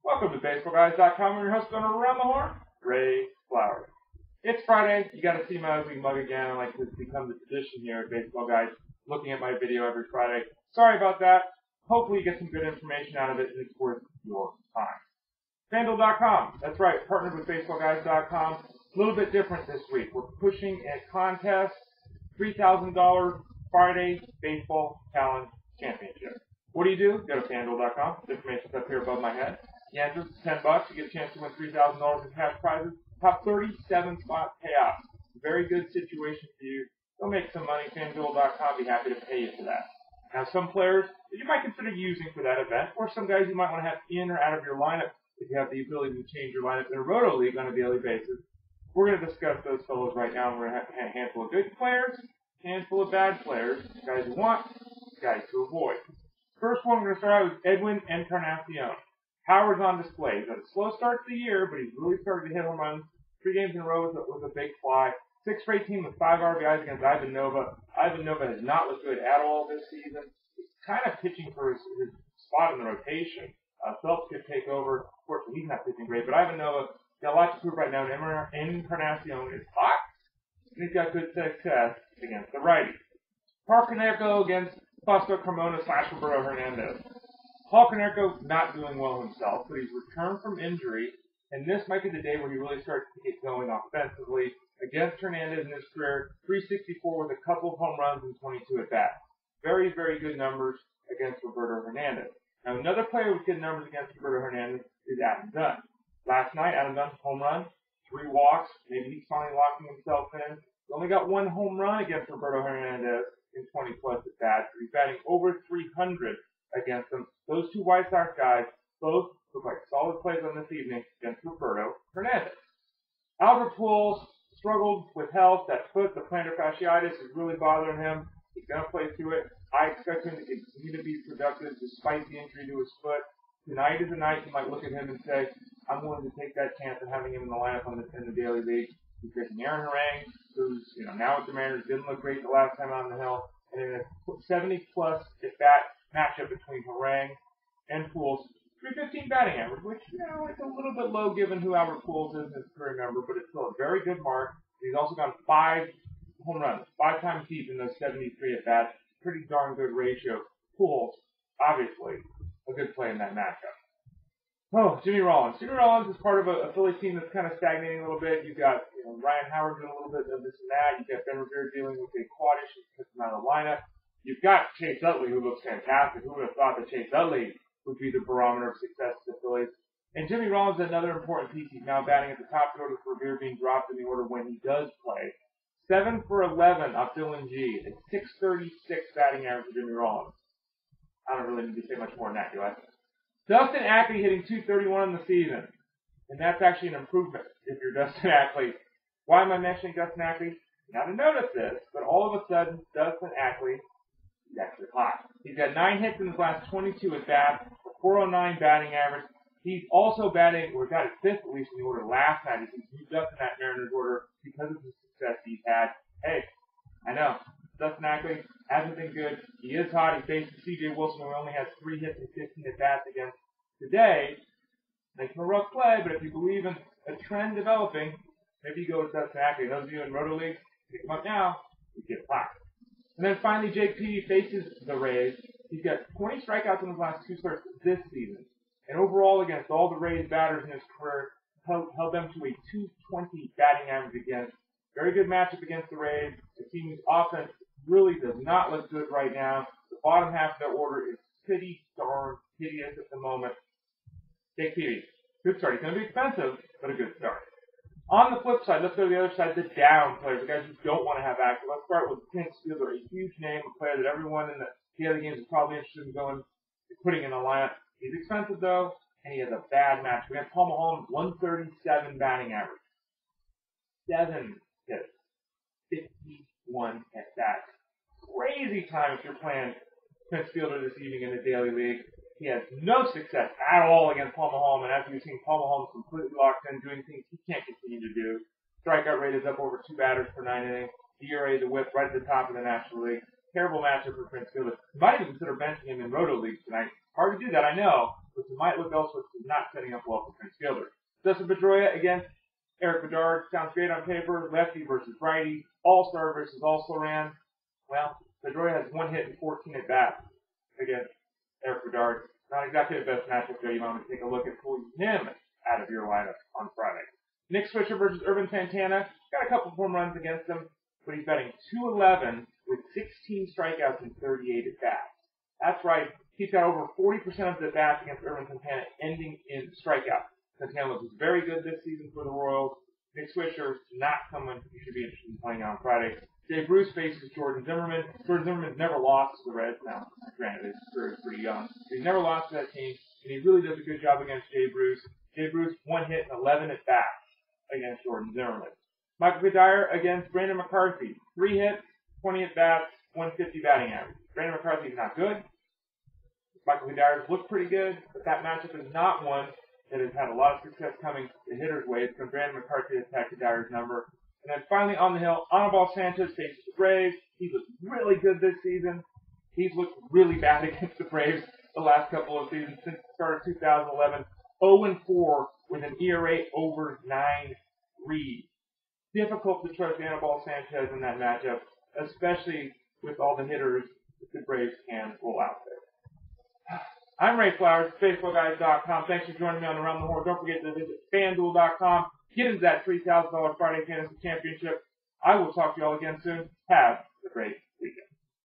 Welcome to BaseballGuys.com. I'm your host on Around the Horn, Ray Flowers. It's Friday. You got to see my ugly mug again. Like this becomes a tradition here at Baseball Guys, looking at my video every Friday. Sorry about that. Hopefully you get some good information out of it and it's worth your time. FanDuel.com. That's right. Partnered with BaseballGuys.com. A little bit different this week. We're pushing a contest, $3,000 Friday Baseball Challenge Championship. What do? Go to FanDuel.com. The information's up here above my head. You enter, it's $10. You get a chance to win $3,000 in cash prizes. Top 37 spot payouts. Very good situation for you. Go make some money. FanDuel.com. Be happy to pay you for that. Now, some players that you might consider using for that event, or some guys you might want to have in or out of your lineup if you have the ability to change your lineup in a roto league on a daily basis. We're going to discuss those fellows right now. We're going to have a handful of good players, a handful of bad players, guys you want, guys to avoid. First one, we're going to start out with Edwin Encarnacion. Power's on display. He's had a slow start to the year, but he's really started to hit home runs. 3 games in a row with a big fly. 6 for 18 with 5 RBIs against Ivan Nova. Ivan Nova has not looked good at all this season. He's kind of pitching for his spot in the rotation. Phelps could take over. Unfortunately, he's not pitching great, but Ivan Nova got a lot to prove right now. Encarnacion is hot, and he's got good success against the righties. Paul Konerko against Fausto Carmona / Roberto Hernandez. Paul Konerko not doing well himself, but he's returned from injury, and this might be the day where he really starts to get going offensively. Against Hernandez in his career, 364 with a couple of home runs and 22 at-bats. Very, very good numbers against Roberto Hernandez. Now, another player with good numbers against Roberto Hernandez is Adam Dunn. Last night, Adam Dunn, home run, 3 walks. Maybe he's finally locking himself in. He only got 1 home run against Roberto Hernandez in 20-plus at-bats. He's batting over 300 against them. Those 2 White Sox guys both look like solid plays on this evening against Roberto Hernandez. Albert Pujols struggled with health. That foot, the plantar fasciitis, is really bothering him. He's going to play through it. I expect him to continue to be productive despite the injury to his foot. Tonight is a night you might look at him and say, I'm willing to take that chance of having him in the lineup in the daily league. He's facing Aaron Harang, who's now with the Mariners, didn't look great the last time out on the hill. And in a 70-plus at-bat matchup between Harang and Pujols, 315 batting average, which, it's a little bit low given who Albert Pujols is in his career number, but it's still a very good mark. He's also got 5 home runs, 5 times deep in those 73 at-bats. Pretty darn good ratio. Pujols, obviously, a good play in that matchup. Oh, Jimmy Rollins. Jimmy Rollins is part of a Philly team that's kind of stagnating a little bit. You've got Ryan Howard doing a little bit of this and that. You've got Ben Revere dealing with a quad issue, puts him out of the lineup. You've got Chase Utley, who looks fantastic. Who would have thought that Chase Utley would be the barometer of success to the Phillies? And Jimmy Rollins is another important piece. He's now batting at the top of the order with Revere being dropped in the order when he does play. 7 for 11 off Dylan G. A 636 batting average for Jimmy Rollins. I don't really need to say much more than that, do I? Dustin Ackley hitting .231 in the season. And that's actually an improvement if you're Dustin Ackley. Why am I mentioning Dustin Ackley? You got to notice this, but all of a sudden, Dustin Ackley is actually hot. He's got 9 hits in his last 22 at-bats, a 409 batting average. He's also batting, or got his 5th at least in the order last night. He's moved up in that Mariners order because of the success he's had. Hey, I know. Dustin Ackley hasn't been good. He is hot. He faced C.J. Wilson, who only has 3 hits and 15 at-bats against today. Makes him a rough play, but if you believe in a trend developing, maybe you go with Dustin Ackley. Those of you in Roto League, pick him up now. You get plaque. And then finally, Jake Peavy faces the Rays. He's got 20 strikeouts in his last 2 starts this season. And overall, against all the Rays batters in his career, held them to a .220 batting average against. Very good matchup against the Rays. The team's offense really does not look good right now. The bottom half of their order is pretty darn hideous at the moment. Jake Peavy, good start. He's going to be expensive, but a good start. On the flip side, let's go to the other side, the down players, the guys who don't want to have action. Let's start with Prince Fielder, a huge name, a player that everyone in the other games is probably interested in putting in the lineup. He's expensive, though, and he has a bad match. We got Paul Mahomes, 137 batting average. 7 hits. 51 at-bats. Crazy time if you're playing Prince Fielder this evening in the Daily League. He has no success at all against Paul Mahomes, and after you've seen Paul Mahomes completely locked in, doing things he can't continue to do. Strikeout rate is up over 2 batters per 9 innings. ERA is a whip right at the top of the National League. Terrible matchup for Prince Fielder. You might even consider benching him in Roto Leagues tonight. Hard to do that, I know, but you might look elsewhere because he's not setting up well for Prince Fielder. Dustin Pedroia against Eric Bedard. Sounds great on paper. Lefty versus righty. All-star versus also-ran. Well, Pedroia has 1 hit and 14 at-bats against Eric Bedard. Not exactly the best matchup there. You might want to take a look at pulling him out of your lineup on Friday. Nick Swisher versus Irvin Santana. Got a couple home runs against him, but he's batting .211 with 16 strikeouts and 38 at-bats. That's right. He's got over 40% of the bats against Irvin Santana ending in strikeouts. Santana was very good this season for the Royals. Nick Swisher is not someone you should be interested in playing on Friday. Jay Bruce faces Jordan Zimmerman. Jordan Zimmerman's never lost to the Reds. Now, granted, his career is pretty young. He's never lost to that team, and he really does a good job against Jay Bruce. Jay Bruce, 1 hit and 11 at-bats against Jordan Zimmerman. Michael Kadire against Brandon McCarthy. 3 hits, 20 at-bats, 150 batting average. Brandon McCarthy's not good. Michael Kadire's looked pretty good, but that matchup is not one that has had a lot of success coming the hitter's way. It's from Brandon McCarthy to attack Kadire's number. And then finally on the hill, Anibal Sanchez faces the Braves. He looked really good this season. He's looked really bad against the Braves the last couple of seasons since the start of 2011. 0-4 with an ERA over 9.3. Difficult to trust Anibal Sanchez in that matchup, especially with all the hitters that the Braves can roll out there. I'm Ray Flowers, BaseballGuys.com. Thanks for joining me on Around the Horn. Don't forget to visit FanDuel.com. Get into that $3,000 Friday Fantasy Championship. I will talk to you all again soon. Have a great